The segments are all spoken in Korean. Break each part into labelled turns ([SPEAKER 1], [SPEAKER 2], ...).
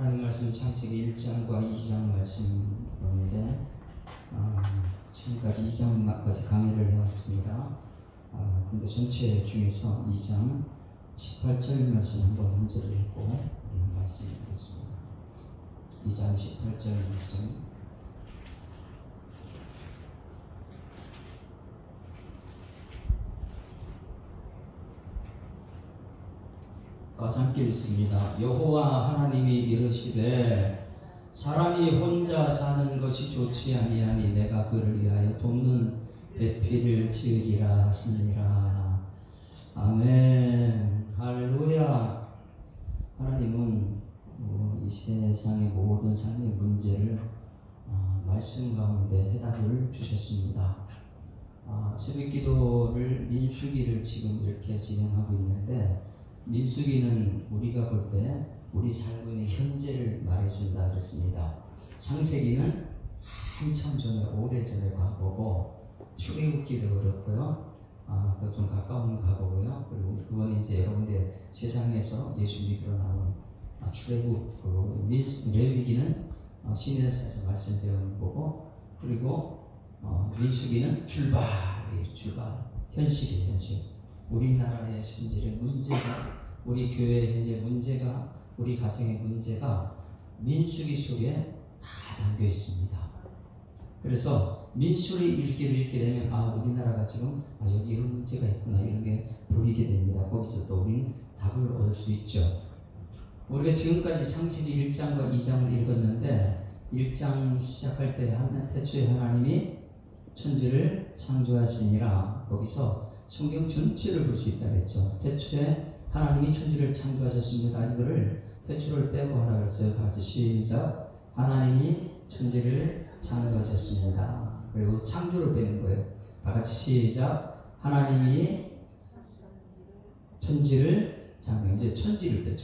[SPEAKER 1] 하나님 말씀 창세기 1장과 2장 말씀인데 지금까지 2장까지 강의를 해왔습니다. 근데 전체 중에서 2장 18절 말씀 한번 먼저를 읽고 말씀드리겠습니다. 2장 18절 말씀. 함께 읽습니다. 여호와 하나님이 이르시되 사람이 혼자 사는 것이 좋지 아니하니 내가 그를 위하여 돕는 배필을 지으리라 하시니라. 아멘. 할렐루야. 하나님은 이 세상의 모든 삶의 문제를 말씀 가운데 해답을 주셨습니다. 새벽 기도를 민수기를 지금 이렇게 진행하고 있는데, 민수기는 우리가 볼 때 우리 삶의 현재를 말해준다 그랬습니다. 창세기는 한참 전에 오래전에 과거고, 출애굽기도 그렇고요. 좀 가까운 과거고요. 그리고 그건 이제 여러분들 세상에서 예수 믿으러 나온 출애굽, 레위기는 시내에서 말씀 배우는 거고, 그리고 민수기는 출발, 현실이에요, 현실. 우리나라의 현실의 문제가, 우리 교회의 현재 문제가, 우리 가정의 문제가 민수기 속에 다 담겨 있습니다. 그래서 민수기 읽게 되면 우리나라가 지금 여기 이런 문제가 있구나, 이런 게 보이게 됩니다. 거기서 또 우리 답을 얻을 수 있죠. 우리가 지금까지 창세기 1장과 2장을 읽었는데, 1장 시작할 때 태초에 하나님이 천지를 창조하시니라, 거기서 성경 전체를 볼 수 있다고 했죠. 태초에 하나님이 천지를 창조하셨습니다. 이거를 태초를 빼고 하라 그랬어요. 다 같이 시작. 하나님이 천지를 창조하셨습니다. 그리고 창조를 빼는 거예요. 다 같이 시작. 하나님이 천지를 이제 천지를 빼.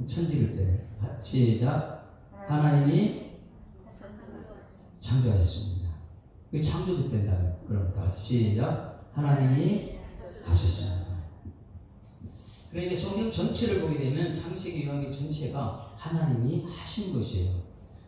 [SPEAKER 1] 천지를 빼. 시작. 하나님이 창조하셨습니다. 이 창조도 뺀다면, 그럼 다 같이 시작. 하나님이 하셨습니다. 그러니까 성경 전체를 보게 되면 창세기 요한기 전체가 하나님이 하신 것이에요.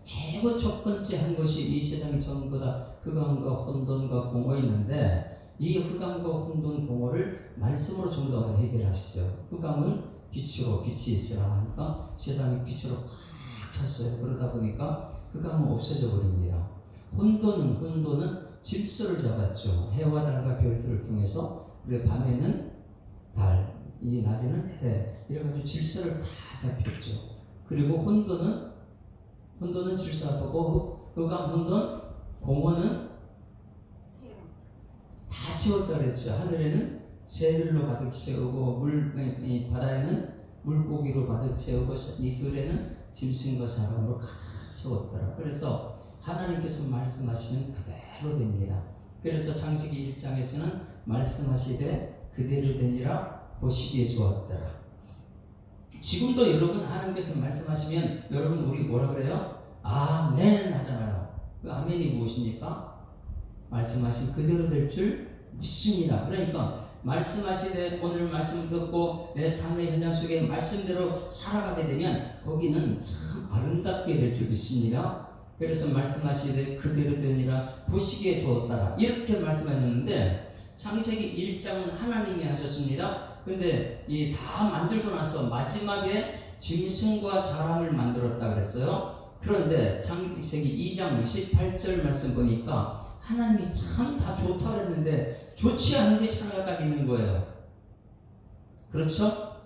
[SPEAKER 1] 최고 첫 번째 한 것이 이 세상이 전부 다 흑암과 혼돈과 공허 있는데, 이 흑암과 혼돈 공허를 말씀으로 전부 다 해결하시죠. 흑암은 빛으로, 빛이 있으라 하니까 세상이 빛으로 꽉 찼어요. 그러다 보니까 흑암은 없어져 버립니다. 혼돈은 질서를 잡았죠. 해와 달과 별들을 통해서. 그리고 밤에는 달, 이 낮에는 해, 이래가지고 질서를 다 잡혔죠. 그리고 혼돈은 질서하고, 흑암, 혼돈, 공허는 다 채웠다 그랬죠. 하늘에는 새들로 가득 채우고, 바다에는 물고기로 가득 채우고, 이 들에는 짐승과 사람으로 가득 채웠더라. 그래서 하나님께서 말씀하시면 그대로 됩니다. 그래서 창세기 1장에서는 말씀하시되 그대로 되니라, 보시기에 좋았더라. 지금도 여러분 하나님께서 말씀하시면 여러분 우리 뭐라 그래요? 아멘 하잖아요. 그 아멘이 무엇입니까? 말씀하신 그대로 될 줄 믿습니다. 그러니까 말씀하시되 오늘 말씀 듣고 내 삶의 현장 속에 말씀대로 살아가게 되면 거기는 참 아름답게 될 줄 믿습니다. 그래서 말씀하시되 그대로 되니라, 보시기에 좋았더라, 이렇게 말씀하셨는데, 창세기 1장은 하나님이 하셨습니다. 근데 이 다 만들고 나서 마지막에 짐승과 사람을 만들었다 그랬어요. 그런데 창세기 2장 18절 말씀 보니까 하나님이 참 다 좋다 그랬는데 좋지 않은 게 하나가 딱 있는 거예요. 그렇죠?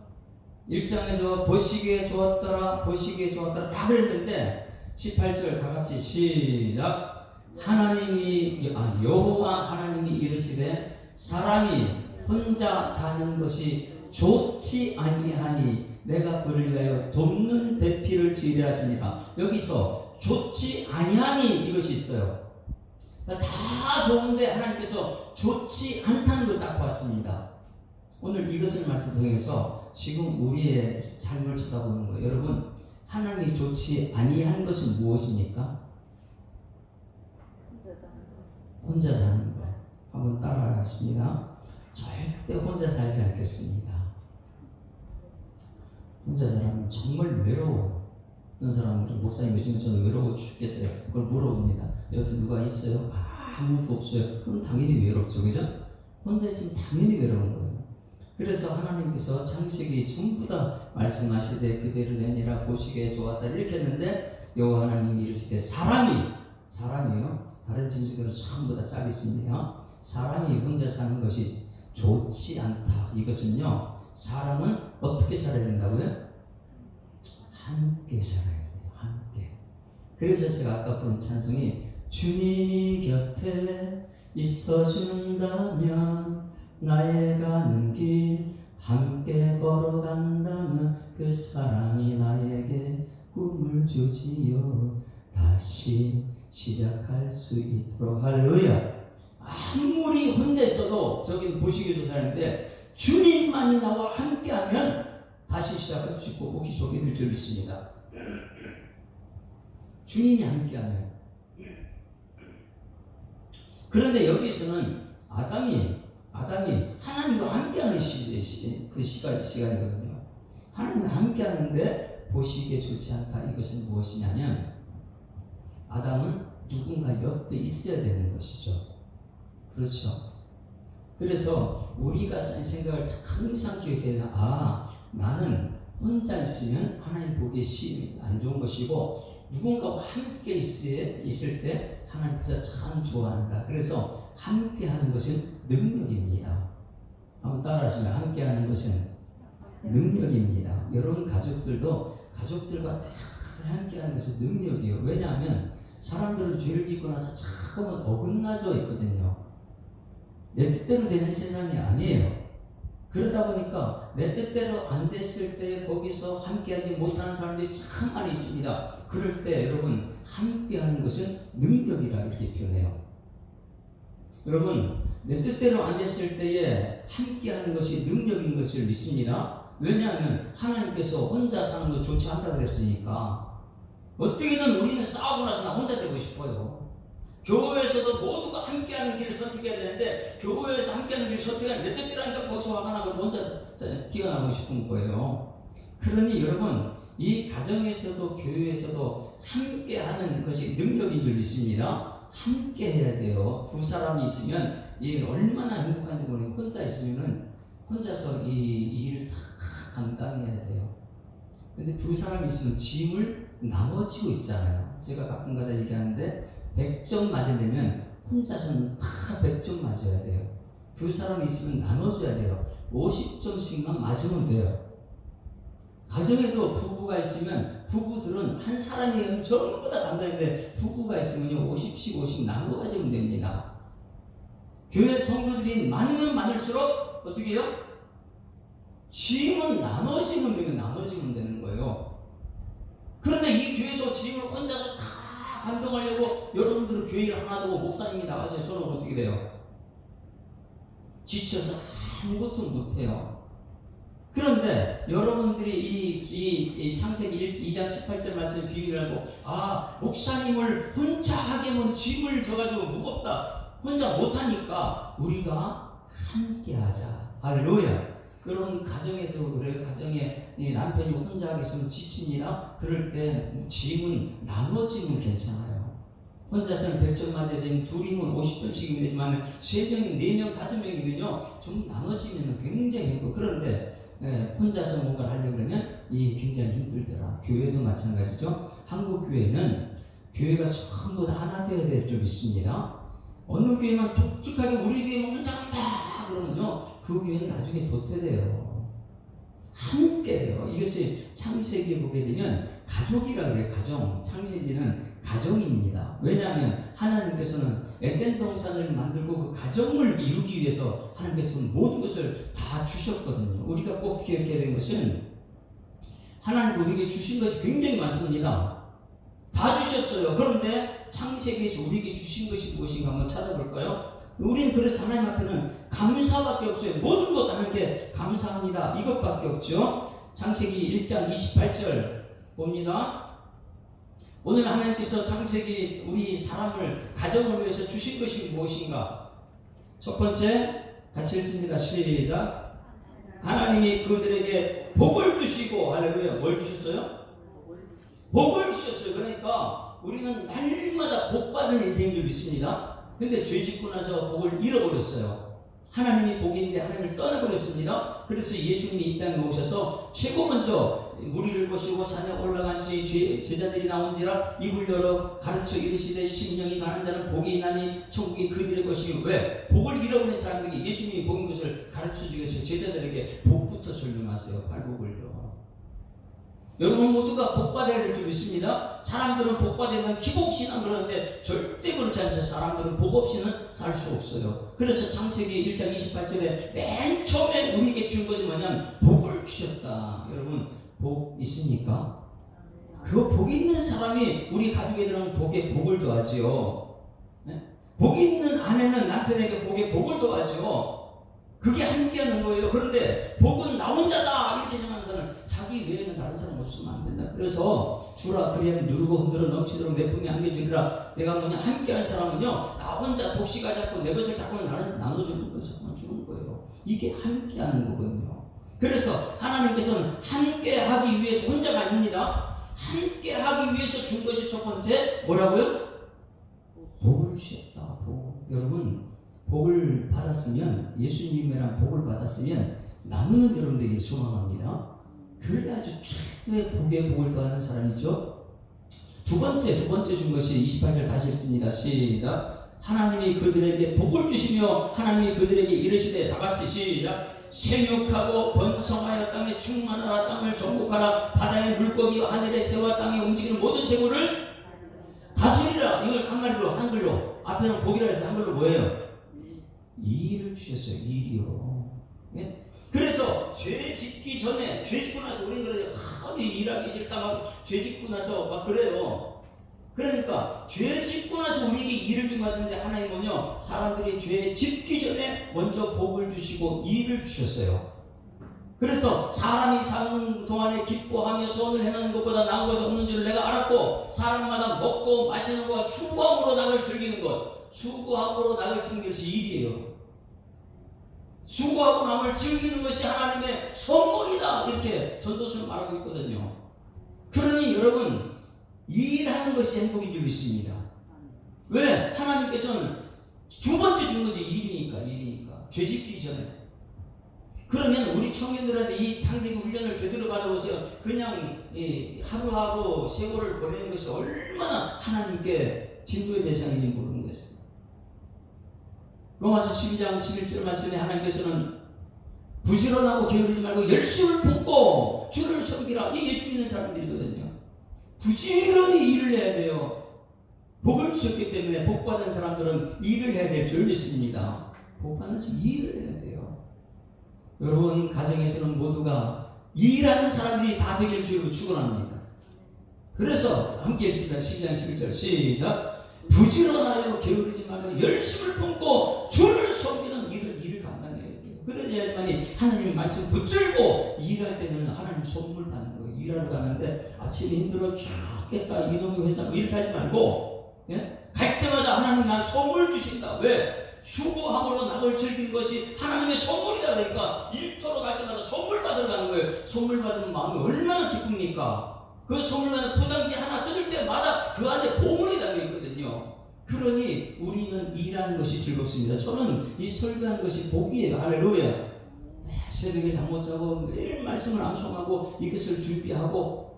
[SPEAKER 1] 1장에도 보시기에 좋았더라 다 그랬는데 18절 다 같이 시작. 여호와 하나님이 이르시되 사람이 혼자 사는 것이 좋지 아니하니 내가 그를 위하여 돕는 배필을 지으려 하시니라. 여기서 좋지 아니하니 이것이 있어요. 다 좋은데 하나님께서 좋지 않다는 걸 딱 봤습니다. 오늘 이것을 말씀 통해서 지금 우리의 삶을 쳐다보는 거예요. 여러분, 하나님이 좋지 아니한 것은 무엇입니까? 혼자 사는 것. 한번 따라하겠습니다. 절대 혼자 살지 않겠습니다. 혼자 살면 정말 외로워요. 어떤 사람은 목사님 요즘에 저는 외로워 죽겠어요. 그걸 물어봅니다. 옆에 누가 있어요? 아무도 없어요. 그럼 당연히 외롭죠. 그죠? 혼자 있으면 당연히 외로운 거예요. 그래서 하나님께서 창세기 전부 다 말씀하시되 그대로 내니라 보시기에 좋았다 이렇게 했는데 여호와 하나님이 이르시되 사람이요 다른 짐승들은 전부 다 짝이 있습니다. 사람이 혼자 사는 것이 좋지 않다. 이것은요 사람은 어떻게 살아야 된다고요? 함께 살아야 돼요. 함께. 그래서 제가 아까 부른 찬송이 주님이 곁에 있어준다면 나의 가는 길 함께 걸어간다면 그 사람이 나에게 꿈을 주지요. 다시 시작할 수 있도록. 할렐루야. 아무리 혼자 있어도 저기는 보시기도 하는데 주님만이 나와 함께하면 다시 시작할 수 있고 오기 좋게 될 줄 믿습니다. 주님이 함께하면. 그런데 여기에서는 아담이 하나님과 함께하는 시간이거든요. 하나님과 함께하는데 보시기에 좋지 않다. 이것은 무엇이냐면 아담은 누군가 옆에 있어야 되는 것이죠. 그렇죠. 그래서 우리가 생각을 항상 기억해야 돼요. 나는 혼자 있으면 하나님 보기에 안 좋은 것이고 누군가와 함께 있을 때 하나님께서 참 좋아한다. 그래서 함께하는 것은 능력입니다. 한번 따라하시면 함께하는 것은 능력입니다. 여러분 가족들과 함께하는 것은 능력이에요. 왜냐하면 사람들은 죄를 짓고 나서 자꾸만 어긋나져 있거든요. 내 뜻대로 되는 세상이 아니에요. 그러다 보니까 내 뜻대로 안 됐을 때 거기서 함께하지 못하는 사람들이 참 많이 있습니다. 그럴 때 여러분 함께하는 것은 능력이라 이렇게 표현해요. 여러분 내 뜻대로 안 됐을 때에 함께하는 것이 능력인 것을 믿습니다. 왜냐하면 하나님께서 혼자 사는 거 좋지 않다고 그랬으니까. 어떻게든 우리는 싸우고 나서 나 혼자 되고 싶어요. 교회에서도 모두가 함께하는 길을 선택해야 되는데 교회에서 함께하는 길을 선택하면 내 뜻대로 하니까 거기서 화가 나고 혼자 튀어나오고 싶은 거예요. 그러니 여러분 이 가정에서도 교회에서도 함께하는 것이 능력인 줄 믿습니다. 함께 해야 돼요. 두 사람이 있으면 이 얼마나 행복한지 모르겠는데 혼자 있으면 혼자서 이 일을 다 감당해야 돼요. 근데 두 사람이 있으면 짐을 나눠지고 있잖아요. 제가 가끔가다 얘기하는데 100점 맞으려면 혼자서는 다 100점 맞아야 돼요. 두 사람이 있으면 나눠줘야 돼요. 50점씩만 맞으면 돼요. 가정에도 부부가 있으면 부부들은 한 사람이 전부 다 담당인데 부부가 있으면 50씩 50 나눠 가지면 됩니다. 교회 성도들이 많으면 많을수록 어떻게 해요? 짐은 나눠지면 되는 거예요. 그런데 이 교회에서 짐을 혼자서 다 감당하려고 여러분들은 교회를 하나도 목사님이 나가세요. 저는 어떻게 돼요? 지쳐서 아무것도 못해요. 그런데 여러분들이 이 창세기 2장 18절 말씀 비밀하고 목사님을 혼자 하게면 짐을 져가지고 무겁다. 혼자 못하니까 우리가 함께 하자. 할렐루야. 그런 가정에서 그래요. 가정에 남편이 혼자 하겠으면 지칩니다. 그럴 때 짐은 나눠지면 괜찮아요. 혼자서는 100점 맞아야 되면 둘이면 50점씩이면 되지만 3명이 4명 5명이면요 좀 나눠지면 굉장히 힘들고 그런데 혼자서 뭔가를 하려고 하면 굉장히 힘들더라. 교회도 마찬가지죠. 한국 교회는 교회가 전부 다 하나 되어야 될 줄 믿습니다. 어느 교회만 독특하게 우리 교회만 혼자 한다 그러면요 그 교회는 나중에 도태돼요. 함께해요. 이것이 창세기에 보게 되면 가족이라 그래요. 가정. 창세기는 가정입니다. 왜냐하면 하나님께서는 에덴 동산을 만들고 그 가정을 이루기 위해서 하나님께서는 모든 것을 다 주셨거든요. 우리가 꼭 기억해야 되는 것은 하나님 우리에게 주신 것이 굉장히 많습니다. 다 주셨어요. 그런데 창세기에서 우리에게 주신 것이 무엇인가 한번 찾아볼까요? 우리는 그래서 하나님 앞에는 감사밖에 없어요. 모든 것 하나님께 감사합니다. 이것밖에 없죠. 창세기 1장 28절 봅니다. 오늘 하나님께서 창세기 우리 사람을 가정을 위해서 주신 것이 무엇인가? 첫 번째 같이 읽습니다. 시작. 하나님이 그들에게 복을 주시고 할렐루야. 뭘 주셨어요? 복을 주셨어요. 그러니까 우리는 날마다 복받는 인생인 줄 믿습니다. 근데 죄 짓고 나서 복을 잃어버렸어요. 하나님이 복인데 하나님을 떠나버렸습니다. 그래서 예수님이 이 땅에 오셔서 최고 먼저 무리를 보시고 산에 올라간지 제자들이 나온지라 입을 열어 가르쳐 이르시되 심령이 가는 자는 복이 있나니 천국이 그들의 것이. 왜? 복을 잃어버린 사람들에게 예수님이 복인 것을 가르쳐주기 위해서 제자들에게 복부터 설명하세요. 발복을요. 여러분 모두가 복받아야 될 줄 믿습니다. 사람들은 복받으면 기복신앙 그러는데 절대 그렇지 않죠. 사람들은 복 없이는 살 수 없어요. 그래서 창세기 1장 28절에 맨 처음에 우리에게 준 것이 뭐냐면 복을 주셨다. 여러분 복 있습니까? 그 복 있는 사람이 우리 가족에들은 복에 복을 더하지요. 네? 복 있는 아내는 남편에게 복에 복을 더하지요. 그게 함께하는 거예요. 그런데 복은 나 혼자다 이렇게 생각하는 사람은 자기 외에는 다른 사람 없으면 안 된다. 그래서 주라 그리하면 누르고 흔들어 넘치도록 내 품에 안겨주리라. 내가 뭐냐 함께할 사람은요 나 혼자 독시가 잡고 내 것을 잡고 나는 나눠주는 거예요. 자꾸만 주는 거예요. 이게 함께하는 거거든요. 그래서 하나님께서는 함께하기 위해서 혼자가 아닙니다. 함께하기 위해서 준 것이 첫 번째 뭐라고요? 복을 주셨다. 복. 여러분 복을 받았으면 예수님이랑 복을 받았으면 나누는 여러분들에게 소망합니다. 그래 아주 최고의 복에 복을 더하는 사람이죠. 두 번째 준 것이 28절 다시 읽습니다. 시작. 하나님이 그들에게 복을 주시며 하나님이 그들에게 이르시되 다같이 시작. 생육하고 번성하여 땅에 충만하라. 땅을 정복하라. 바다의 물고기와 하늘의 새와 땅에 움직이는 모든 생물을 다스리라. 이걸 한글로 앞에는 복이라 해서 한글로 뭐예요? 일을 주셨어요. 일이요. 예? 그래서 죄 짓기 전에 죄 짓고 나서 우리는 그래요. 일하기 싫다 막 죄 짓고 나서 막 그래요. 그러니까 죄 짓고 나서 우리에게 일을 준 것 같은데 하나님은요 사람들이 죄 짓기 전에 먼저 복을 주시고 일을 주셨어요. 그래서 사람이 사는 동안에 기뻐하며 소원을 행하는 것보다 나은 것이 없는 줄 내가 알았고 사람마다 먹고 마시는 것과 수고함으로 낙을 즐기는 것. 수고함으로 낙을 즐기는 것이 일이에요. 수고하고 남을 즐기는 것이 하나님의 선물이다. 이렇게 전도서는 말하고 있거든요. 그러니 여러분 일하는 것이 행복인 줄 믿습니다. 왜? 하나님께서는 두 번째 준 거지. 일이니까. 죄 짓기 전에. 그러면 우리 청년들한테 이 창세기 훈련을 제대로 받아보세요. 그냥 하루하루 세월을 보내는 것이 얼마나 하나님께 진도의 대상인지 모르는 것입니다. 로마서 12장 11절 말씀에 하나님께서는 부지런하고 게으르지 말고 열심을 품고 주를 섬기라. 이 예수 믿는 사람들이거든요. 부지런히 일을 해야 돼요. 복을 주셨기 때문에 복받은 사람들은 일을 해야 될 줄 믿습니다. 복받는 사람은 일을 해야 돼요. 여러분 가정에서는 모두가 일하는 사람들이 다 되길 주로 축원합니다. 그래서 함께 읽습니다. 12장 11절 시작. 부지런하여 게으르지 말고 열심을 품고 주를 섬기는 일을 감당해야 돼요. 그래야지만이 하나님의 말씀 붙들고 일할 때는 하나님 선물 받는 거예요. 일하러 가는데 아침에 힘들어 죽겠다 이놈의 회사 이렇게 하지 말고 갈 때마다 하나님 난 선물 주신다. 왜? 수고함으로 낙을 즐긴 것이 하나님의 선물이다. 그러니까 일터로 갈 때마다 선물 받으러 가는 거예요. 선물 받으면 마음이 얼마나 기쁩니까? 그 선물 받은 포장지 하나 뜯을 때마다 그 안에 보물이 담겨있거든요. 그러니 우리는 일하는 것이 즐겁습니다. 저는 이 설교하는 것이 복이에요. 할렐루야. 새벽에 잠 못 자고 매일 말씀을 암송하고 이것을 준비하고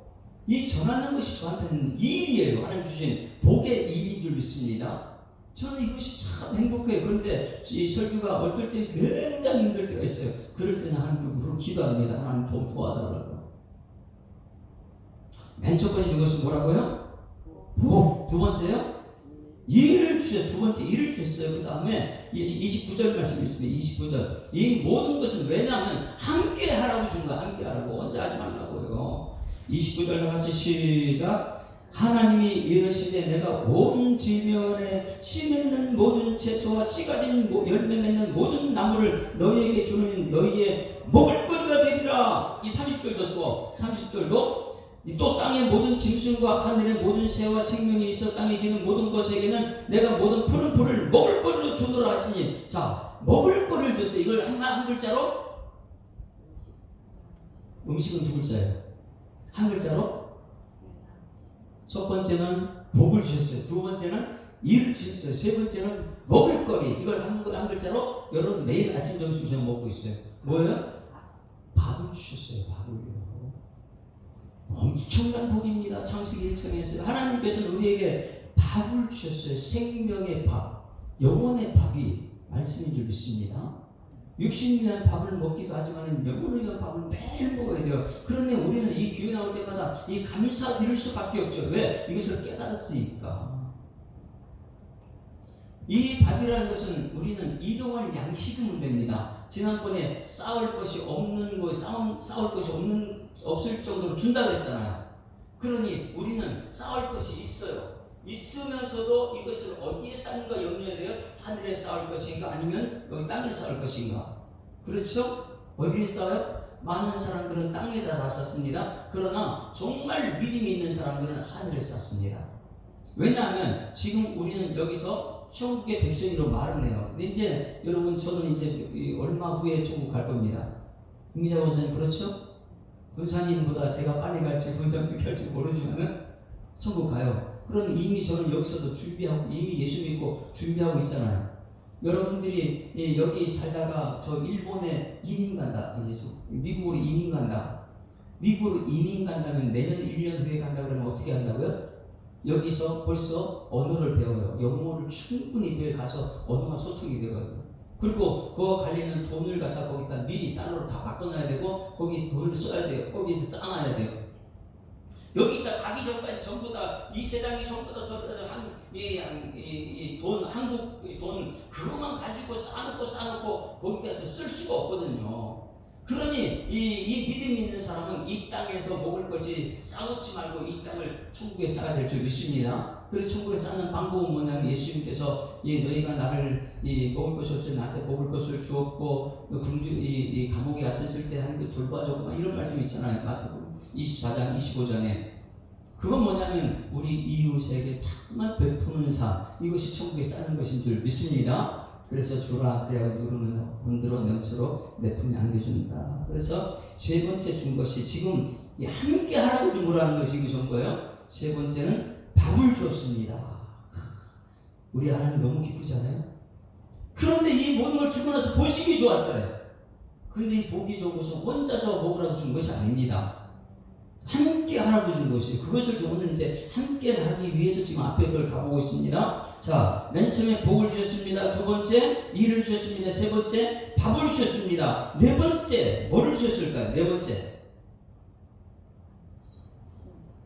[SPEAKER 1] 이 전하는 것이 저한테는 일이에요. 하나님 주신 복의 일인 줄 믿습니다. 저는 이것이 참 행복해요. 그런데 이 설교가 어떨 때 굉장히 힘들 때가 있어요. 그럴 때는 하나님께 무릎 기도합니다. 하나님 도와달라고. 맨 첫 번째 준 것은 뭐라고요? 복. 두 번째요? 일을 주셨어요. 두 번째 일을 주셨어요. 그 다음에 29절 말씀이 있습니다. 29절. 이 모든 것은 왜냐하면 함께 하라고 준 거야. 함께 하라고. 언제 하지 말라고요. 29절 다 같이 시작. 하나님이 이르시되 내가 온 지면에 씨 맺는 모든 채소와 씨 가진 열매 맺는 모든 나무를 너희에게 주는 너희의 먹을거리가 되리라. 이 30절도 또 30절도 또 땅의 모든 짐승과 하늘의 모든 새와 생명이 있어 땅에 기는 모든 것에게는 내가 모든 푸른 풀을 먹을거리로 주노라 하시니. 자, 먹을거리를 줬대. 이걸 한 글자로 음식은 두 글자예요. 한 글자로 첫 번째는 복을 주셨어요. 두 번째는 일을 주셨어요. 세 번째는 먹을거리. 이걸 한 글자로 여러분 매일 아침 점심 저녁 먹고 있어요. 뭐예요? 밥을 주셨어요. 밥을요. 엄청난 복입니다. 창세기 1장에서 하나님께서는 우리에게 밥을 주셨어요. 생명의 밥, 영혼의 밥이 말씀인 줄 믿습니다. 육신을 위한 밥을 먹기도 하지만 영혼을 위한 밥을 매일 먹어야 돼요. 그런데 우리는 이 기회 나올 때마다 이 감사드릴 수밖에 없죠. 왜? 이것을 깨달았으니까. 이 밥이라는 것은 우리는 이동할 양식이면 됩니다. 지난번에 싸울 것이 없는 거, 싸울 것이 없을 정도로 준다 그랬잖아요. 그러니 우리는 싸울 것이 있어요. 있으면서도 이것을 어디에 쌓는가 염려해야 돼요. 하늘에 쌓을 것인가 아니면 여기 땅에 쌓을 것인가. 그렇죠? 어디에 쌓아요? 많은 사람들은 땅에다 다 쌓습니다. 그러나 정말 믿음이 있는 사람들은 하늘에 쌓습니다. 왜냐하면 지금 우리는 여기서 천국의 백성으로 말을 해요. 근데 이제 여러분 저는 이제 얼마 후에 천국 갈 겁니다. 김기자 권사님 그렇죠? 권사님보다 제가 빨리 갈지 권사님 갈지 모르지만은 천국 가요. 그럼 이미 저는 여기서도 준비하고 이미 예수 믿고 준비하고 있잖아요. 여러분들이 여기 살다가 저 일본에 이민 간다. 이제 미국으로 이민 간다. 미국으로 이민 간다면 내년 1년 후에 간다 그러면 어떻게 한다고요? 여기서 벌써 언어를 배워요. 영어를 충분히 배워 가서 언어가 소통이 되거든요. 그리고 그거 가려면 돈을 갖다 거기다 미리 달러로 다 바꿔놔야 되고 거기 돈을 써야 돼요. 거기에서 쌓아놔야 돼요. 여기다 가기 전까지 전부 다 이 세상이 전부 다 돈 한국 돈 그것만 가지고 쌓아놓고 거기 가서 쓸 수가 없거든요. 그러니 이 믿음이 있는 사람은 이 땅에서 먹을 것이 쌓놓지 말고 이 땅을 천국에 쌓아야 될 줄 믿습니다. 그래서 천국에 쌓는 방법은 뭐냐면 예수님께서 너희가 나를 먹을 것이 없을 나한테 먹을 것을 주었고 궁주 감옥에 갔을 때 하나님께 돌봐줬고 이런 말씀 있잖아요. 마태복음 24장 25장에 그건 뭐냐면 우리 이웃에게 참만 베푸는 삶 이것이 천국에 쌓는 것인 줄 믿습니다. 그래서 주라 그래야 누르는 온들어 넘쳐로 내 품에 안겨준다. 그래서 세 번째 준 것이 지금 함께 하라고 준 거라는 것이 전 거예요. 세 번째는 밥을 줬습니다. 우리 하나님 너무 기쁘잖아요. 그런데 이 모든 걸 주고 나서 보시기 좋았더래요. 그런데 이 보기 좋은 것은 혼자서 먹으라고 준 것이 아닙니다. 함께 하라고 준 것이에요. 그것을 오늘 이제 함께 하기 위해서 지금 앞에 그걸 가보고 있습니다. 자, 맨 처음에 복을 주셨습니다. 두 번째, 일을 주셨습니다. 세 번째, 밥을 주셨습니다. 네 번째, 뭐를 주셨을까요? 네 번째.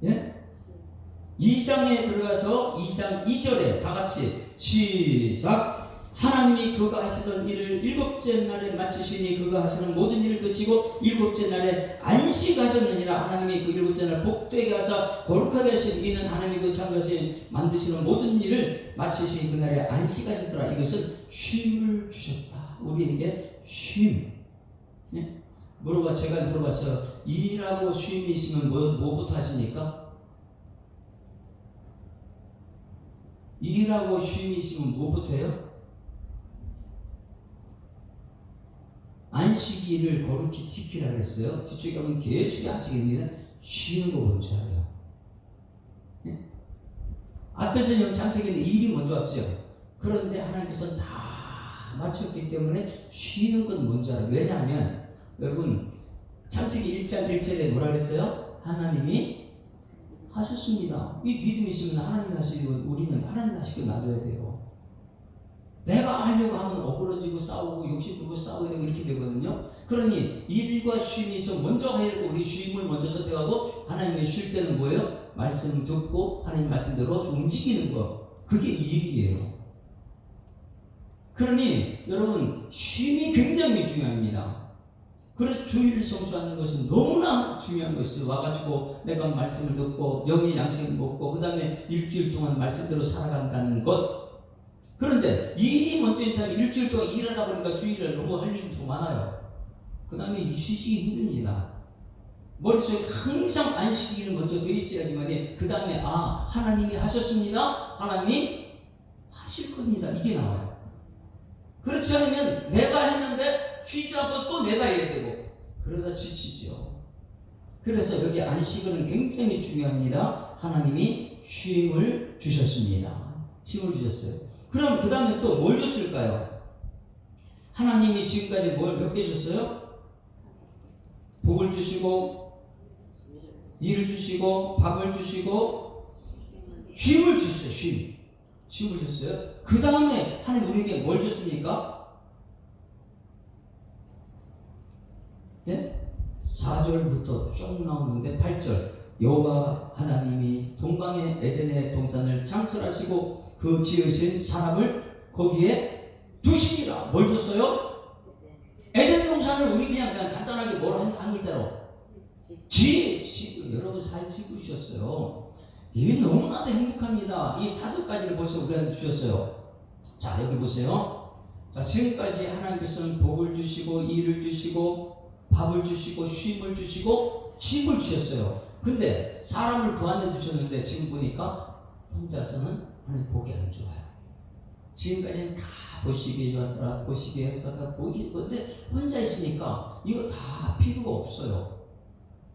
[SPEAKER 1] 예? 2장에 들어가서 2장 2절에 다 같이 시작. 하나님이 그가 하시던 일을 일곱째 날에 마치시니 그가 하시는 모든 일을 그치고 일곱째 날에 안식하셨느니라. 하나님이 그 일곱째 날 복되게 하사 거룩하게 하신 이는 하나님이 그 창조하신 만드시는 모든 일을 마치시니 그날에 안식하셨더라. 이것은 쉼을 주셨다. 우리에게 쉼. 예? 제가 물어봤어요. 일하고 쉼이 있으면 뭐부터 하십니까? 일하고 쉼이 있으면 뭐부터 해요? 안식일을 거룩히 지키라 그랬어요. 뒤쪽에 가면 계속 안식일입니다. 쉬는 거 먼저 하래요. 예? 앞에서는 창세기는 일이 먼저 왔죠. 그런데 하나님께서 다 맞췄기 때문에 쉬는 건 먼저 하래요. 왜냐하면 여러분 창세기 1장 1절에 뭐라 그랬어요? 하나님이 하셨습니다. 이 믿음이 있으면 하나님 하시고 우리는 하나님 하시고 놔둬야 돼요. 내가 하려고 하면 어그러지고 싸우고 욕심부리고 싸우게 되고 이렇게 되거든요. 그러니 일과 쉼이 있어 먼저 해야 되고 우리 쉼을 먼저 선택하고 하나님의 쉴 때는 뭐예요? 말씀 듣고 하나님 말씀대로 움직이는 것. 그게 일이에요. 그러니 여러분 쉼이 굉장히 중요합니다. 그래서 주일을 성수하는 것은 너무나 중요한 것이에요. 와가지고 내가 말씀을 듣고 영의 양식을 먹고 그 다음에 일주일 동안 말씀대로 살아간다는 것. 그런데 일이 먼저인 사람이 일주일 동안 일하다 보니까 주일에 너무 할 일이 더 많아요. 그 다음에 쉬시기 힘듭니다. 머릿속에 항상 안식일은 먼저 돼 있어야지만 그 다음에 하나님이 하셨습니다. 하나님이 하실 겁니다. 이게 나와요. 그렇지 않으면 내가 했는데 쉬지 않고 또 내가 해야 되고 그러다 지치죠. 그래서 여기 안식일은 굉장히 중요합니다. 하나님이 쉼을 주셨습니다. 쉼을 주셨어요. 그럼 그 다음에 또 뭘 줬을까요? 하나님이 지금까지 몇 개 줬어요? 복을 주시고, 일을 주시고, 밥을 주시고, 쉼을 주셨어요. 쉼을 줬어요. 그 다음에 하나님 우리에게 뭘 줬습니까? 네? 4절부터 쭉 나오는데 8절 여호와 하나님이 동방의 에덴의 동산을 창설하시고 그 지으신 사람을 거기에 두시니라. 뭘 줬어요? 에덴 동산을 우리 그냥 간단하게 한 글자로 여러분 잘 지으셨어요. 이게 너무나도 행복합니다. 이 5가지를 벌써 우리한테 주셨어요. 자, 여기 보세요. 자, 지금까지 하나님께서는 복을 주시고 일을 주시고 밥을 주시고 쉼을 주시고 쉼을 주셨어요. 근데 사람을 그 안에 두셨는데 지금 보니까 혼자서는 하나님 보기 안 좋아요. 지금까지는 다 보시기에 좋았더라, 보시기에 좋았더라, 근데 혼자 있으니까 이거 다 필요가 없어요.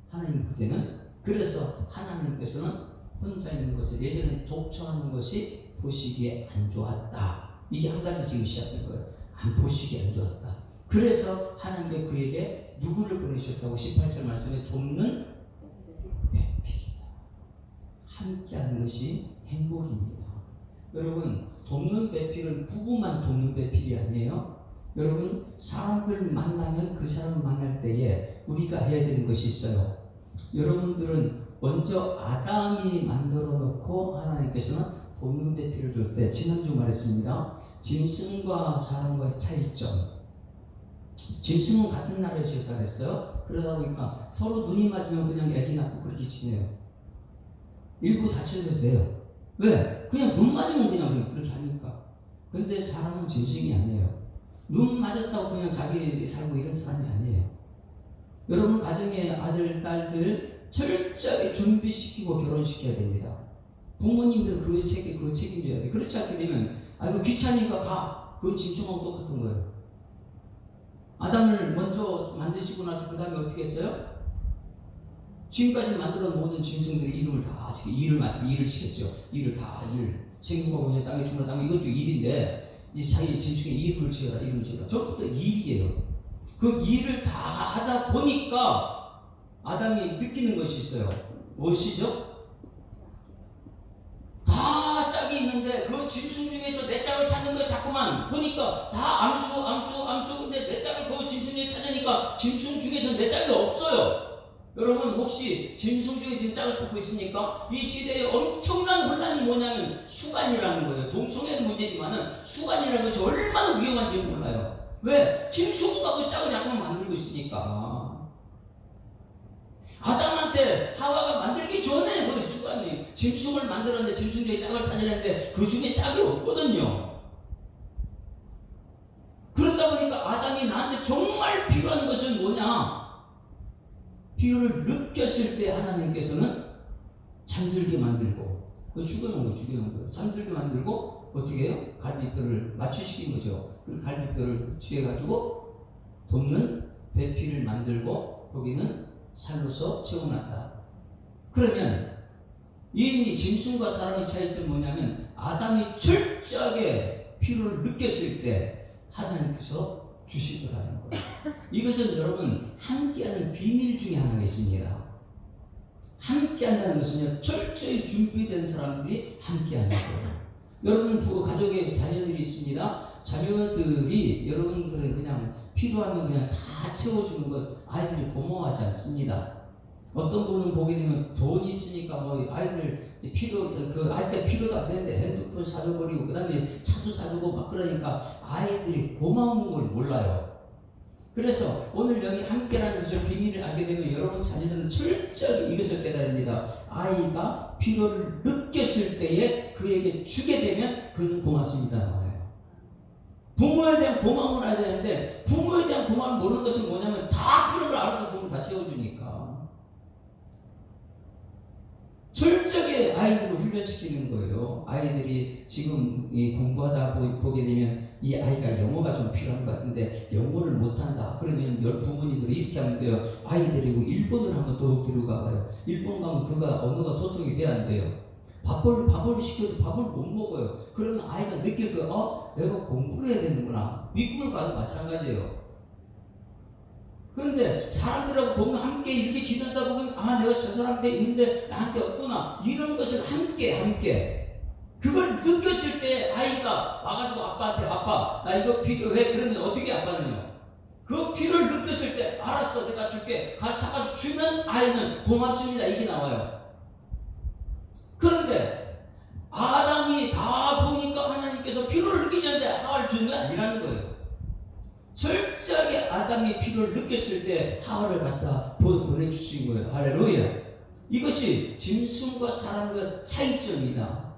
[SPEAKER 1] 하나님 그때는. 그래서 하나님께서는 혼자 있는 것을, 예전에 독처하는 것이 보시기에 안 좋았다. 이게 한 가지 지금 시작된 거예요. 안 보시기에 안 좋았다. 그래서 하나님께 그에게 누구를 보내셨다고 18절 말씀에 돕는 배필이다. 함께하는 것이 행복입니다. 여러분, 돕는 배필은 부부만 돕는 배필이 아니에요. 여러분, 사람들 만나면 그 사람 만날 때에 우리가 해야 되는 것이 있어요. 여러분들은 먼저 아담이 만들어 놓고 하나님께서는 돕는 배필을 줄 때, 지난주 말했습니다. 짐승과 사람과의 차이점. 짐승은 같은 나라에 지었다 그랬어요. 그러다 보니까 서로 눈이 맞으면 그냥 애기 낳고 그렇게 지내요. 일부 다쳐도 돼요. 왜? 그냥 눈 맞으면 그냥 그렇게 하니까. 근데 사람은 짐승이 아니에요. 눈 맞았다고 그냥 자기 살고 이런 사람이 아니에요. 여러분 가정의 아들, 딸들 철저하게 준비시키고 결혼시켜야 됩니다. 부모님들은 그거 책임져야 돼요. 그렇지 않게 되면 이거 귀찮으니까 가. 그건 짐승하고 똑같은 거예요. 아담을 먼저 만드시고 나서 그 다음에 어떻게 했어요? 지금까지 만들어 놓은 모든 짐승들의 이름을 다 일을 시켰죠. 생육하고 이제 땅에 주는 땅 이것도 일인데 이 사이 짐승의 이름을 지어라. 저부터 일이에요. 그 일을 다 하다 보니까 아담이 느끼는 것이 있어요. 무엇이죠? 다 짝이 있는데 그 짐승 중에서 내 짝을 찾는 거 자꾸만 보니까 다 암수 근데 내 짝을 그 짐승 중에 찾으니까 짐승 중에서 내 짝이 없어요. 여러분 혹시 짐승 중에 지금 짝을 찾고 있습니까? 이 시대에 엄청난 혼란이 뭐냐면 수간이라는 거예요. 동성애는 문제지만은 수간이라는 것이 얼마나 위험한지 몰라요. 왜? 짐승과 그 짝을 자꾸만 만들고 있으니까. 아담한테 하와가 만들기 전에 그 수간이 짐승을 만들었는데 짐승 중에 짝을 찾아냈는데 그 중에 짝이 없거든요. 그러다 보니까 아담이 나한테 정말 필요한 것은 뭐냐? 필요를 느꼈을 때 하나님께서는 잠들게 만들고 죽여놓은 거예요. 잠들게 만들고 어떻게 해요? 갈비뼈를 맞추시킨 거죠. 그 갈비뼈를 취해가지고 돕는 배필을 만들고 거기는 살로서 채워놨다. 그러면 이 짐승과 사람의 차이점이 뭐냐면 아담이 철저하게 필요를 느꼈을 때 하나님께서 주시더라는 거예요. 이것은 여러분 함께하는 비밀 중에 하나가 있습니다. 함께한다는 것은요, 철저히 준비된 사람들이 함께하는 거예요. 여러분 가족에 자녀들이 있습니다. 자녀들이 여러분들은 그냥 필요하면 그냥 다 채워주는 것 아이들이 고마워하지 않습니다. 어떤 분은 보게 되면 돈이 있으니까 뭐 아이들 아이들 필요도 안 되는데 핸드폰 사줘버리고 그 다음에 차도 사주고 막 그러니까 아이들이 고마운 걸 몰라요. 그래서 오늘 여기 함께라는 것을 비밀을 알게 되면 여러분 자녀들은 철저히 이것을 깨달습니다. 아이가 필요를 느꼈을 때에 그에게 주게 되면 그는 고맙습니다. 부모에 대한 고마움을 알아야 되는데 부모에 대한 고마움을 모르는 것은 뭐냐면 다 필요를 알아서 부모를 다 채워주니까 철저하게 아이들을 훈련시키는 거예요. 아이들이 지금 공부하다 보게 되면 이 아이가 영어가 좀 필요한 것 같은데 영어를 못한다. 그러면 부모님들이 이렇게 하면 돼요. 아이들이 일본을 한번 더 데려가봐요. 일본 가면 그가 언어가 소통이 돼야 안 돼요. 밥을 시켜도 밥을 못 먹어요. 그러면 아이가 느낄 거예요. 내가 공부를 해야 되는구나. 미국을 가도 마찬가지예요. 그런데 사람들하고 보면 함께 이렇게 지내다 보면 내가 저 사람한테 있는데 나한테 없구나. 이런 것을 함께 그걸 느꼈을 때 아이가 와가지고 아빠한테 아빠 나 이거 필요해. 그러면 어떻게 아빠는요? 그 필요를 느꼈을 때 알았어 내가 줄게. 가서 사가지고 주면 아이는 고맙습니다 이게 나와요. 그런데 아담이 다 보니까 하나님께서 필요를 느끼지 않는데 하와를 주는 게 아니라는 거예요. 철저하게 아담이 필요를 느꼈을 때 하와를 갖다 보내주신 거예요. 할렐루야. 이것이 짐승과 사람과 차이점이다.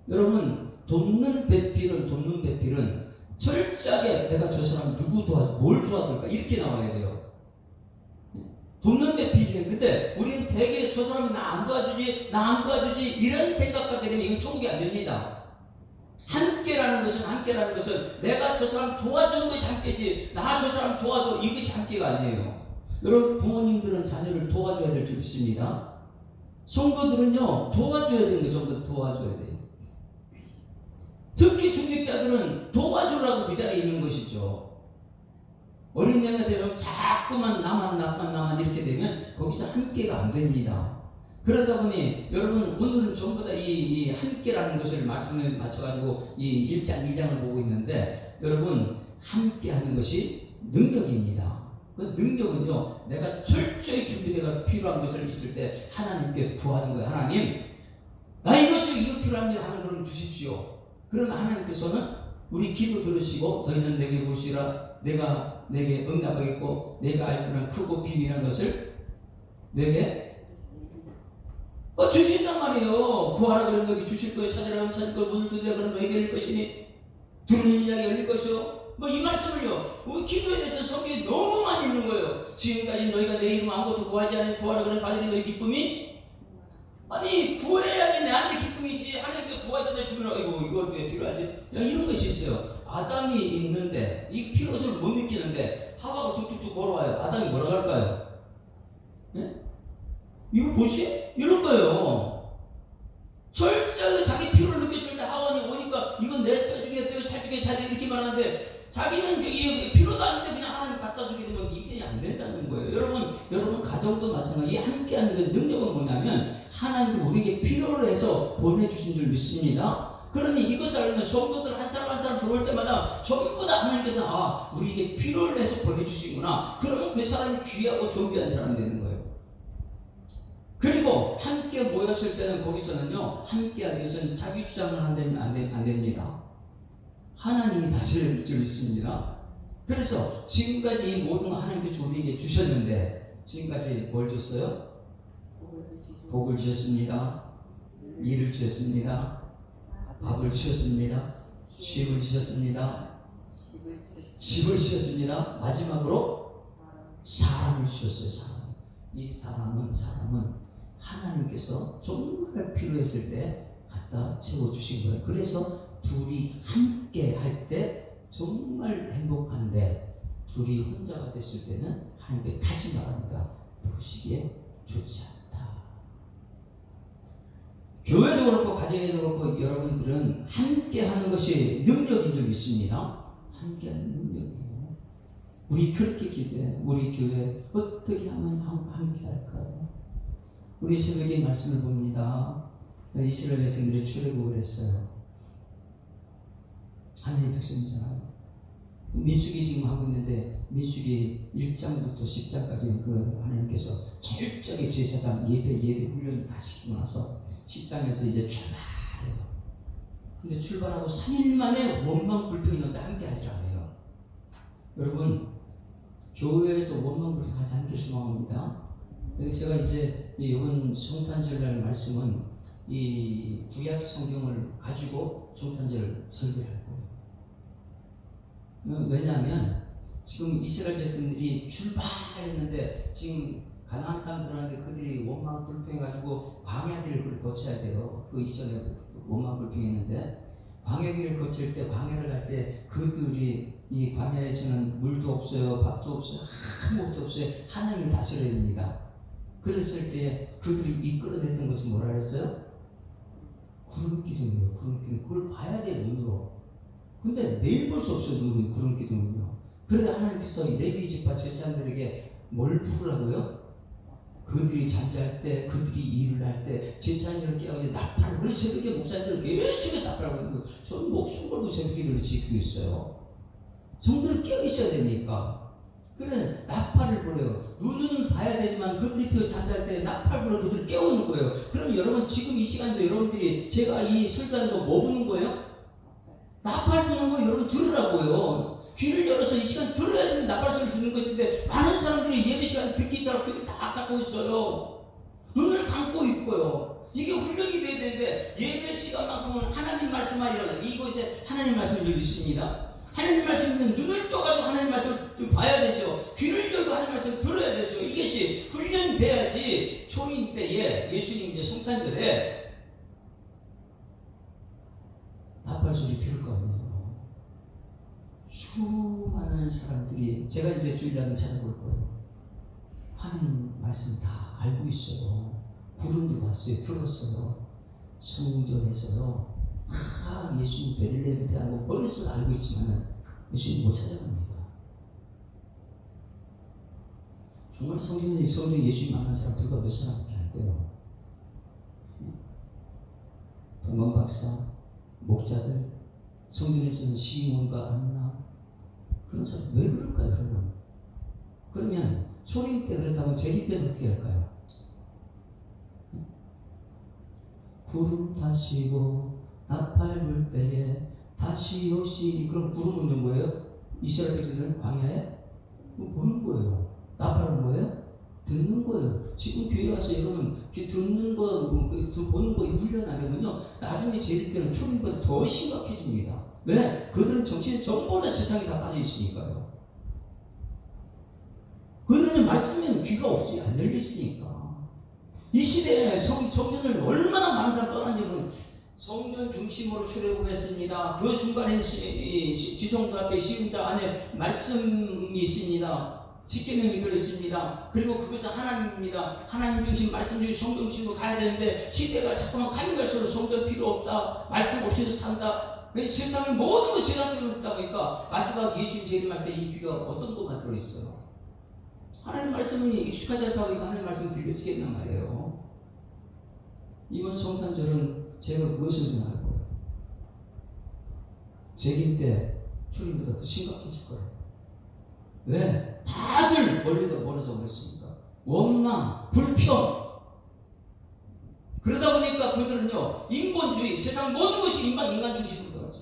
[SPEAKER 1] 여러분 돕는 배필은 철저하게 내가 저 사람 누구 도와줘 뭘 도와줄까 이렇게 나와야 돼요. 돕는 배필이에요. 근데 우리는 되게 저 사람이 나 안 도와주지 이런 생각하게 되면 이건 천국이 안 됩니다. 함께라는 것은 내가 저 사람 도와주는 것이 함께지 나 저 사람 도와줘 이것이 함께가 아니에요. 여러분 부모님들은 자녀를 도와줘야 될 줄 믿습니다. 성도들은요 도와줘야 되는 거 전부 도와줘야 돼요. 특히 중직자들은 도와주라고 그 자리에 있는 것이죠. 어린 애가 되면 자꾸만 나만 이렇게 되면 거기서 함께가 안 됩니다. 그러다 보니 여러분 오늘은 전부 다 이 함께라는 것을 말씀을 맞춰가지고 이 1장 2장을 보고 있는데 여러분 함께하는 것이 능력입니다. 그 능력은요 내가 철저히 준비되어 필요한 것을 있을 때 하나님께 구하는 거예요. 하나님 나 이거 필요합니다 하는 것을 주십시오. 그러면 하나님께서는 우리 기도 들으시고 너희는 내게 묻으시라 내가 내게 응답하겠고 내가 알지만 크고 비밀한 것을 내게 주신단 말이에요. 구하라 그러면 너희 주실 거예요. 찾으라 하면 찾을 거예요. 문을 두드려 그러면 너희에게 열릴 것이니 두드리는 이야기 열릴 것이요. 이 말씀을요 우리 기도에 대해서 성경에 너무 많이 있는 거예요. 지금까지 너희가 내 이름 아무것도 구하지 않은 구하라 그러면 받으니 너희 기쁨이 구해야지 내한테 기쁨이지. 하나님께 구하자 내 주변에 이거 왜 필요하지? 이런 것이 있어요. 아담이 있는데 이 필요를 못 느끼는데 하와가 툭툭툭 걸어와요. 아담이 뭐라고 할까요? 네? 이거 뭐지? 이런 거예요. 철저하게 자기 필요를 느꼈을 때 하와는 오니까 이건 내 뼈 중에 살중에 이렇게 말하는데 자기는 이게 필요도 안 돼 그냥 하나님 갖다 주게 되면 이게 안 된다는 거예요. 여러분 가정도 마찬가지. 함께하는 그 능력은 뭐냐면 하나님이 우리에게 필요를 해서 보내주신 줄 믿습니다. 그러니 이것을 알면 성도들 한 사람 들어올 때마다 전부 다 하나님께서 우리에게 필요를 해서 보내주시구나. 그러면 그 사람이 귀하고 존귀한 사람 되는 거예요. 그리고 함께 모였을 때는 거기서는요 함께하기 위해서는 자기 주장을 안 됩니다. 하나님이 다스릴 줄 믿습니다. 그래서 지금까지 이 모든 하나님께서 우리에게 주셨는데 지금까지 뭘 줬어요? 복을 주셨습니다. 일을 주셨습니다. 밥을 주셨습니다. 쉼을 주셨습니다. 집을 주셨습니다. 마지막으로 사람을 주셨어요. 이 사람은 하나님께서 정말 필요했을 때 갖다 채워주신 거예요. 그래서 둘이 함께 할 때 정말 행복한데 둘이 혼자가 됐을 때는 하나님께 다시 말합니다. 보시기에 좋지 않다. 교회도 그렇고 가정에도 그렇고 여러분들은 함께 하는 것이 능력인 줄 믿습니다. 함께 하는 능력이에요. 우리 그렇게 기도해. 우리 교회 어떻게 하면 함께 할까요? 우리 새벽에 말씀을 봅니다. 이스라엘 백성들이 출애굽을 했어요. 하나님의 백성이잖아요. 민수기 지금 하고 있는데 민수기 1장부터 10장까지 그 하나님께서 철저하게 제사장 예배 훈련을 다 시키고 나서 10장에서 이제 출발해요. 근데 출발하고 3일 만에 원망 불평이 있는데 함께 하지 않아요. 여러분 교회에서 원망 불평하지 않길 소망합니다. 제가 이제 이번 성탄절날 말씀은 이 구약 성경을 가지고 성탄절 설교할 거예요. 왜냐하면 지금 이스라엘 백성들이 출발했는데 지금 가나안 땅 들어왔는데 그들이 원망 불평해가지고 광야길을 거쳐야 돼요. 그 이전에 원망 불평했는데 광야길을 거칠 때 광야를 갈 때 그들이 이 광야에서는 물도 없어요, 밥도 없어요, 아무것도 없어요. 하나님이 다스려야 됩니다. 그랬을 때 그들이 이끌어냈던 것은 뭐라 그랬어요? 구름 기둥이에요. 구름 기둥. 그걸 봐야 돼, 눈으로. 근데 매일 볼 수 없어요, 눈으로, 구름 기둥은요. 그러다 하나님께서 레위 지파 제사장들에게 뭘 부르라고요? 그들이 잠잘 때, 그들이 일을 할 때, 제사장들을 깨우고 나팔을, 우리 새벽에 목사님들은 계속 나팔을 하고, 저는 목숨 걸고 새벽기를 지키고 있어요. 성도를 깨어 있어야 되니까. 그래, 나팔을 불어요. 눈은 봐야 되지만 그들이 잠잘 때 나팔 불어 그들을 깨우는 거예요. 그럼 여러분 지금 이 시간도 여러분들이 제가 이 설교하는 거 뭐 부는 거예요? 나팔 부는 거 여러분 들으라고요. 귀를 열어서 이 시간 들어야지 나팔 소리 듣는 것인데 많은 사람들이 예배 시간 듣기 전에 귀를 다 닫고 있어요. 눈을 감고 있고요. 이게 훈련이 돼야 되는데 예배 시간만큼은 하나님 말씀하리라. 이곳에 하나님 말씀을 믿습니다. 하나님 말씀은 눈을 떠가지고 하나님 말씀을 봐야 되죠. 귀를 열고 하나님 말씀을 들어야 되죠. 이것이 훈련돼야지 초림 때에 예수님 이제 성탄절에 나팔 소리 들을 거 아니에요. 수많은 사람들이 제가 이제 주일날 찾아볼 거예요. 하나님 말씀 다 알고 있어요. 구름도 봤어요. 들었어요. 성전에서요. 다 예수님 베들레헴 대하고 머릿속에 알고 있지만 예수님 못 찾아갑니다. 정말 성전에 예수님 만난 사람 불과 몇 사람밖에 안 돼요. 동방 박사, 목자들, 성전에서는 시몬과 안나 그런 사람 왜 그럴까요? 그러면 초림 때 그렇다면 재림 때는 어떻게 할까요? 구름 다시고 나팔 불 때에 다시 오시니. 그럼 구름은 뭐예요? 이스라엘 백성들은 광야에 보는 거예요. 나팔은 뭐예요? 듣는 거예요. 지금 교회 와서 여러분 듣는 거, 보는 거 훈련 안 하면요 나중에 재림 때는 초림보다 더 심각해집니다. 왜? 그들은 정신 전부 다 세상에 다 빠져 있으니까요. 그들은 말씀에는 귀가 없이 안 열려 있으니까. 이 시대에 성전을 얼마나 많은 사람 떠났냐면 성전 중심으로 출애굽했습니다. 그 순간에 지성도 앞에 시음자 안에 말씀이 있습니다. 십계명이 들어있습니다. 그리고 그것은 하나님입니다. 하나님 중심, 말씀 중심, 성경 중심으로 가야 되는데 시대가 자꾸만 가면 갈수록 성전 필요 없다. 말씀 없이도 산다. 세상의 모든 것이 세상으로 있다 보니까 마지막 예수님 재림할 때 이 귀가 어떤 것만 들어있어요. 하나님 말씀이 익숙하지 않다 보니까 하나님 말씀이 들려지겠단 말이에요. 이번 성탄절은 제가 무엇을 좀 알고요. 재림 때 초림보다 더 심각해질 거예요. 왜? 다들 멀어져 버렸습니까? 원망, 불평. 그러다 보니까 그들은요 인본주의, 세상 모든 것이 인간 중심으로 돌아가죠.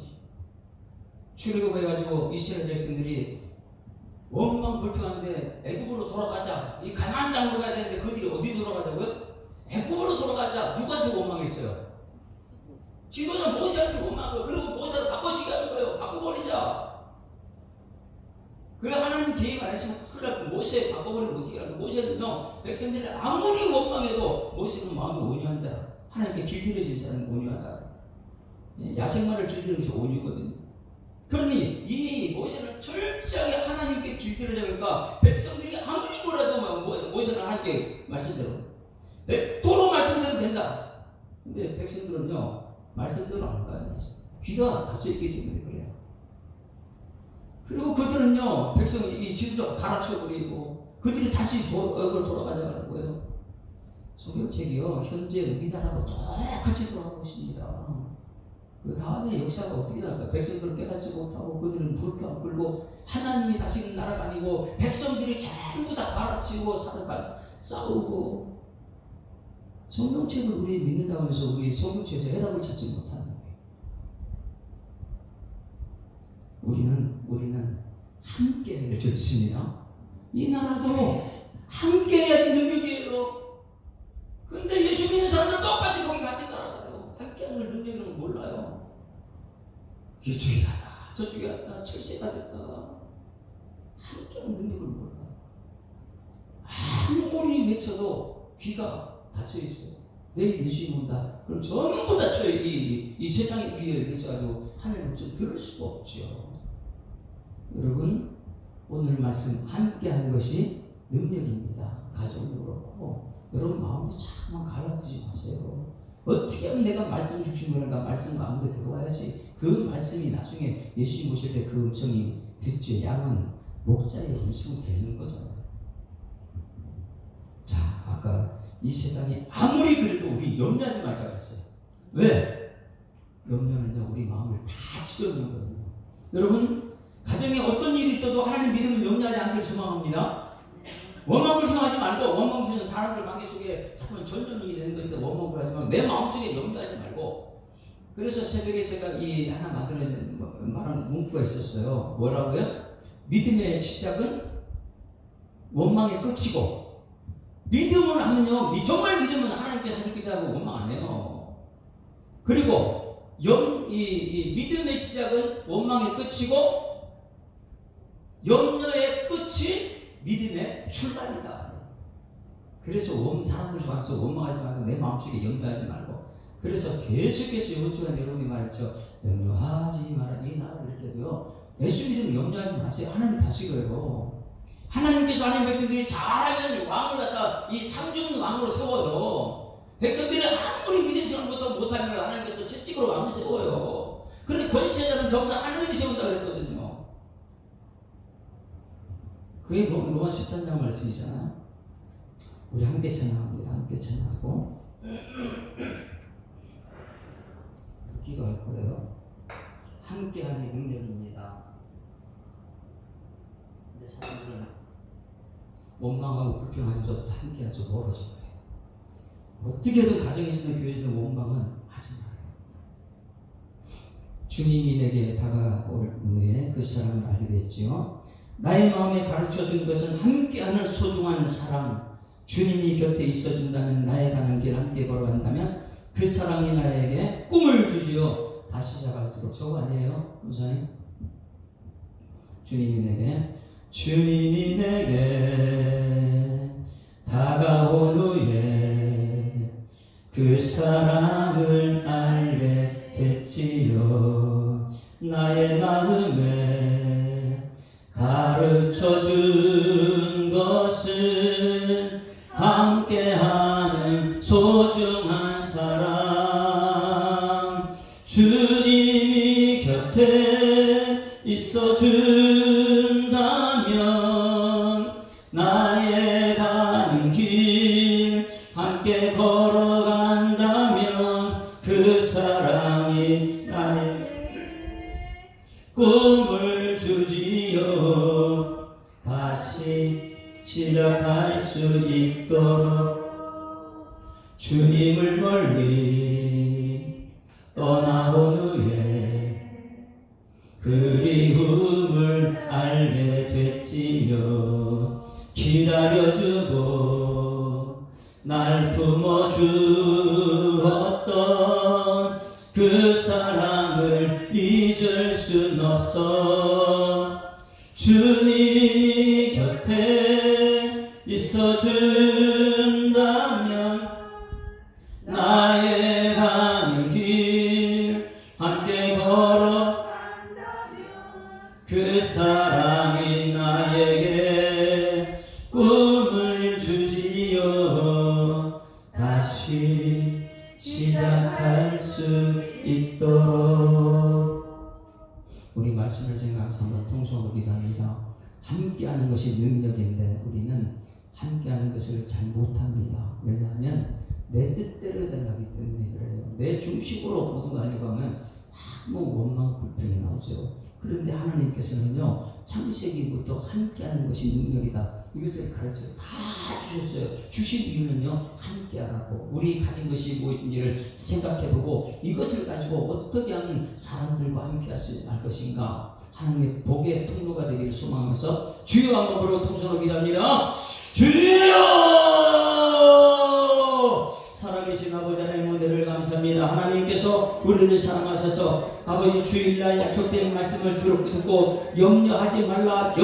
[SPEAKER 1] 출애굽해가지고 이스라엘 백성들이 원망 불평하는데 애굽으로 돌아가자. 이 가나안 땅으로 가야 되는데 그들이 어디 돌아가자고요? 애굽으로 돌아가자. 누구한테 원망했어요? 지도자 모세한테 원망한 거예요. 그리고 모세를 바꿔치기 하는 거예요. 바꿔버리자. 그래 하나님 계획 안 했으면 큰일 날 거예요. 모세 바꿔버리면 어떻게 하는 거예요? 모세는요 백성들이 아무리 원망해도 모세는 마음이 온유한 자라. 하나님께 길들여진 사람은 온유하다. 야생마를 길들이는 것이 온유거든요. 그러니 이 모세는 철저하게 하나님께 길들여져 보니까 백성들이 아무리 뭐라도 모세는 하나님께 말씀대로 도로 말씀대로 된다. 근데 백성들은요 말씀대로 안 가요. 귀가 닫혀있기 때문에 그래요. 그리고 그들은요 백성이 이 지도자가 갈아쳐버리고 그들이 다시 돌아가자는 거예요. 성경책이요 현재 우리나라하고 똑같이 돌아가고 있습니다. 그 다음에 역사가 어떻게 날까? 백성들을 깨닫지 못하고 그들은 불평 끌고 하나님이 다시는 나라가 아니고 백성들이 전부 다 갈아치우고 싸우고 성경책을 우리 믿는다고 해서 우리 성경책에서 해답을 찾지 못하는 거예요. 우리는 함께 해져 있습니다. 이 나라도 함께 해야지 능력이에요. 근데 예수 믿는 사람들 똑같이 거기 같이 따라가요. 함께 하는 능력은 몰라요. 이쪽에 가다 저쪽에 갔다 철새가 됐다가 함께 하는 능력을 몰라요. 아무리 외쳐도 귀가 닫혀있어요. 내일 예수님 온다. 그럼 전부 닫혀요. 이 세상의 귀에 있어가지고 하나님 목소리 들을 수가 없죠. 여러분 오늘 말씀 함께 하는 것이 능력입니다. 가정도 그렇고 여러분 마음도 자꾸만 갈라지지 마세요. 어떻게 하면 내가 말씀 주신 거니까 말씀 가운데 들어와야지. 그 말씀이 나중에 예수님 오실 때 그 음성이 듣죠. 양은 목자의 음성이 되는 거잖아요. 자, 아까 이 세상이 아무리 그래도 우리 염려하지 말자 그랬어요. 왜? 염려는요 우리 마음을 다 찢어놓는 거예요. 여러분 가정에 어떤 일이 있어도 하나님 믿음을 염려하지 않기를 소망합니다. 원망을 행하지 말고, 원망을 사람들 관계 속에 자꾸만 전전이 되는 것이다. 원망을 하지 말고 내 마음속에 염려하지 말고. 그래서 새벽에 제가 이 하나 만들어진 말하는 문구가 있었어요. 뭐라고요? 믿음의 시작은 원망의 끝이고, 믿음을 하면요 정말 믿으면 하나님께 하실 것이라고 원망 안 해요. 그리고 이 믿음의 시작은 원망의 끝이고, 염려의 끝이 믿음의 출발이다. 그래서 사람들 좋아서 원망하지 말고 내 마음속에 염려하지 말고. 그래서 계속해서 이번 주간 여러분이 말했죠. 염려하지 마라. 이 나라 이렇게도요. 예수 믿으면 염려하지 마세요. 하나님 다시고요. 하나님께서 하나님 백성들이 잘하면 왕을 갖다 이 삼중 왕으로 세워요. 백성들이 아무리 믿음 생활부터 못하면 하나님께서 채찍으로 왕을 세워요. 그런데 권세자는 전부 다 하나님이 세운다 그랬거든요. 그게 로마 13장 말씀이잖아요. 우리 함께 찬양합니다. 함께 찬양하고 기도할 거예요. 함께하는 능력입니다. 근데 사람들은 원망하고 불평하면서 함께하면서 멀어져요. 어떻게든 가정에서는 교회에서는 원망은 하지 말아요. 주님이 내게 다가올 후에 그 사람을 알게 됐지요. 나의 마음에 가르쳐준 것은 함께하는 소중한 사랑. 주님이 곁에 있어준다면, 나의 가는 길 함께 걸어간다면 그 사랑이 나에게 꿈을 주지요. 다시 시작할수록 저거 아니에요? 무사히 주님이 내게 다가온 후에 그 사랑을 알게 됐지요. 나의 마음에 가르쳐준 것은 함께하는 소중한 사랑. 주님이 곁에 있어준다면 나의 가는 길 함께 걸어간다면 그 사랑이 나의 꿈을 주지요. 다시 시작할 수 있도록 주님을 멀리 떠나온 후에 그리움을 알게 됐지요. 기다려주고 날 품어주었던 그 사랑을 잊을 순 없어. 주님이 곁에 있어준다면 나의 가는 길 함께 걸어간다면 그 사랑이 나에게 꿈을 주지요. 다시 시작할 수 있도록. 우리 말씀을 생각하면서 한번 통성으로 기도합니다. 함께하는 것이 능력인데 우리는 함께하는 것을 잘 못합니다. 왜냐하면 내 뜻대로 되기 때문에 그래요. 내 중심으로 모든 거 하려고 하면 원망 불평이 나오죠. 그런데 하나님께서는요, 창세기부터 함께하는 것이 능력이다, 이것을 가르쳐 다 주셨어요. 주신 이유는요, 함께하라고. 우리 가진 것이 무엇인지를 생각해보고 이것을 가지고 어떻게 하면 사람들과 함께할 것인가, 하나님의 복의 통로가 되기를 소망하면서 주여 한번 부르고 통성으로 기도합니다. 주여! 살아계신 아버지 하나님 은혜를 감사합니다. 하나님께서 우리를 사랑하셔서 아버지 주일날 약속된 말씀을 듣고 염려하지 말라고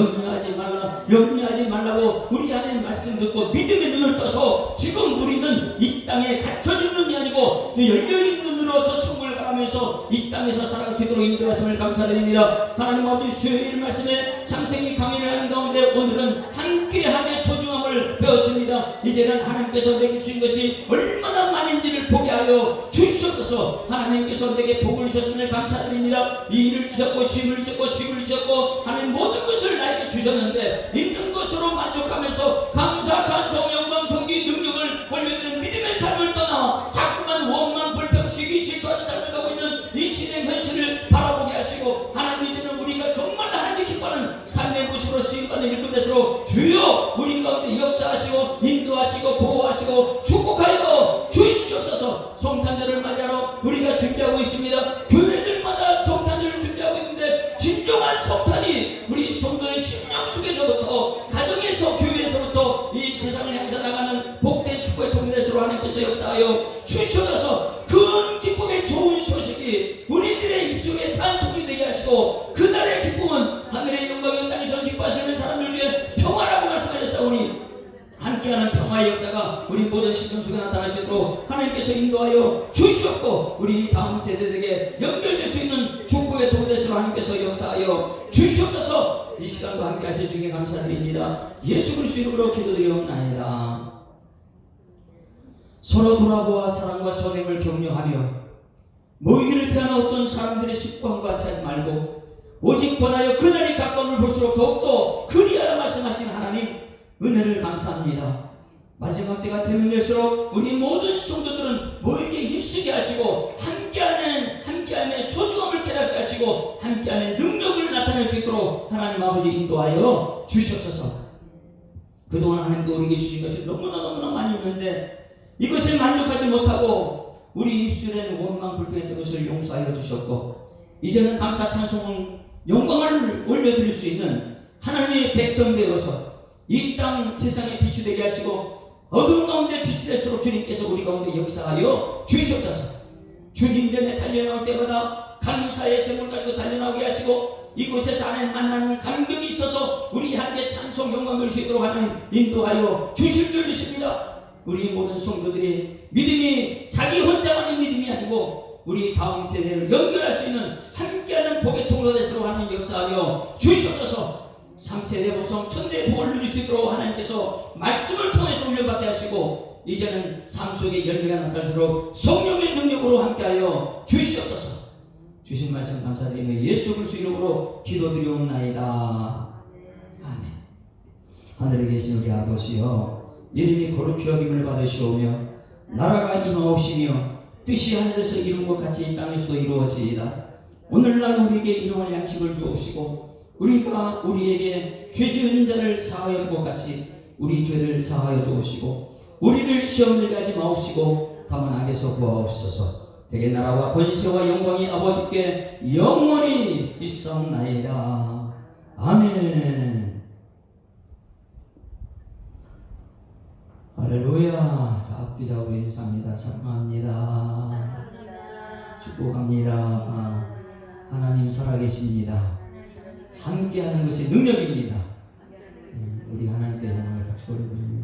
[SPEAKER 1] 우리 안에 말씀 듣고 믿음의 눈을 떠서 지금 우리는 이 땅에 갇혀진 눈이 아니고 열려있는 눈으로 저 천국을 바라면서 이 땅에서 살아갈 수 있도록 인도하심을 감사드립니다. 하나님 아버지 주일 말씀에 창세기 강의를 하는 가운데 오늘은 함께함의 소중함을 배웠습니다. 이제는 하나님께서 내게 주신 것이 얼마나 많은지를 보게 하여 주시옵소서. 하나님께서 내게 복을 주셨음을 감사드립니다. 이 일을 주셨고 쉼을 주셨고 집을 주셨고 하나님 모든 것을 나에게 주셨는데 있는 것으로 만족하면서 감사 찬송 영광 존귀 능력을 올려드리는 믿음의 삶을 떠나 자꾸만 원망 불평 시기 질투하는 삶을 가고 있는 이 시대의 현실을 바라보게 하시고 하나님 이제는 우리가 정말 하나님이 기뻐하는 삶의 모습으로 쓰임받는 일꾼에서로 주여 우리 가운데 역사하시고 인도하시고 보호하시고 축복하여 주시옵소서. 성탄절을 맞이하러 우리가 준비하고 있습니다. 교회들마다 성탄절을 준비하고 있는데 진정한 성탄이 우리 성도의 심령 속에서부터 가정에서 교회에서부터 이 세상을 향해서 나가는 복된 축복의 통로에서로 하나님께서 역사하여 주시옵소서. 큰 기쁨의 좋은 소식이 우리들의 입술에 탄송이 되게 하시고 그날의 기쁨은 하늘의 영광이 땅에서 기뻐하시는 사람들 위해 평화라고 말씀하셨사오니 함께하는 평화의 역사가 우리 모든 신경 속에 나타날 수 있도록 하나님께서 인도하여 주시옵고 우리 다음 세대들에게 연결될 수 있는 축복의 통로에서 하나님께서 역사하여 주시옵소서. 이 시간도 함께 하실 주께 감사드립니다. 예수 그리스도 이름으로 기도드리옵나이다. 서로 돌아보아 사랑과 선행을 격려하며 모이기를 피하는 어떤 사람들의 습관과 차지 말고 오직 권하여 그날이 가까움을 볼수록 더욱더 그리하라 말씀하신 하나님 은혜를 감사합니다. 마지막 때가 되면 될수록 우리 모든 성도들은 모이게 힘쓰게 하시고 함께하는 소중함을 깨닫게 하시고 함께하는 능력을 나타낼 수 있도록 하나님 아버지 인도하여 주시옵소서. 그동안 하나님도 우리에게 주신 것이 너무나 많이 있는데 이것을 만족하지 못하고 우리 입술에는 원망 불평했던 것을 용서하여 주셨고 이제는 감사 찬송 영광을 올려드릴 수 있는 하나님의 백성 되어서 이 땅 세상에 빛이 되게 하시고 어두운 가운데 빛이 될수록 주님께서 우리 가운데 역사하여 주시옵소서. 주님 전에 달려나올 때마다 감사의 생물 가지고 달려나오게 하시고 이곳에서 하나님 만나는 감격이 있어서 우리 함께 찬송 영광을 수 있도록 하나님 인도하여 주실 줄 믿습니다. 우리 모든 성도들이 믿음이 자기 혼자만의 믿음이 아니고 우리 다음 세대를 연결할 수 있는 함께하는 복의 통로에서로 하나님 역사하여 주시옵소서. 3세대 복성 천대의 복을 누릴 수 있도록 하나님께서 말씀을 통해서 훈련받게 하시고 이제는 삶 속에 열매가 나타날수록 성령의 능력으로 함께하여 주시옵소서. 주신 말씀 감사드리며 예수 그리스도 이름으로 기도드리옵나이다. 아멘. 하늘에 계신 우리 아버지여 이름이 거룩히 여김을 받으시오며 나라가 임하옵시며 뜻이 하늘에서 이룬 것 같이 이 땅에서도 이루어지이다. 오늘날 우리에게 일용할 양식을 주옵시고 우리가 우리에게 죄 지은 자를 사하여 줄 것 같이 우리 죄를 사하여 주옵시고 우리를 시험에 들게 하지 마옵시고 다만 악에서 구하옵소서. 대개 나라와 권세와 영광이 아버지께 영원히 있사옵나이다. 아멘. 할렐루야. 자, 앞뒤 좌우로 인사합니다. 사랑합니다. 축복합니다. 하나님 살아계십니다. 함께하는 것이 능력입니다. 우리 하나님께 영광을 박수로 드립니다.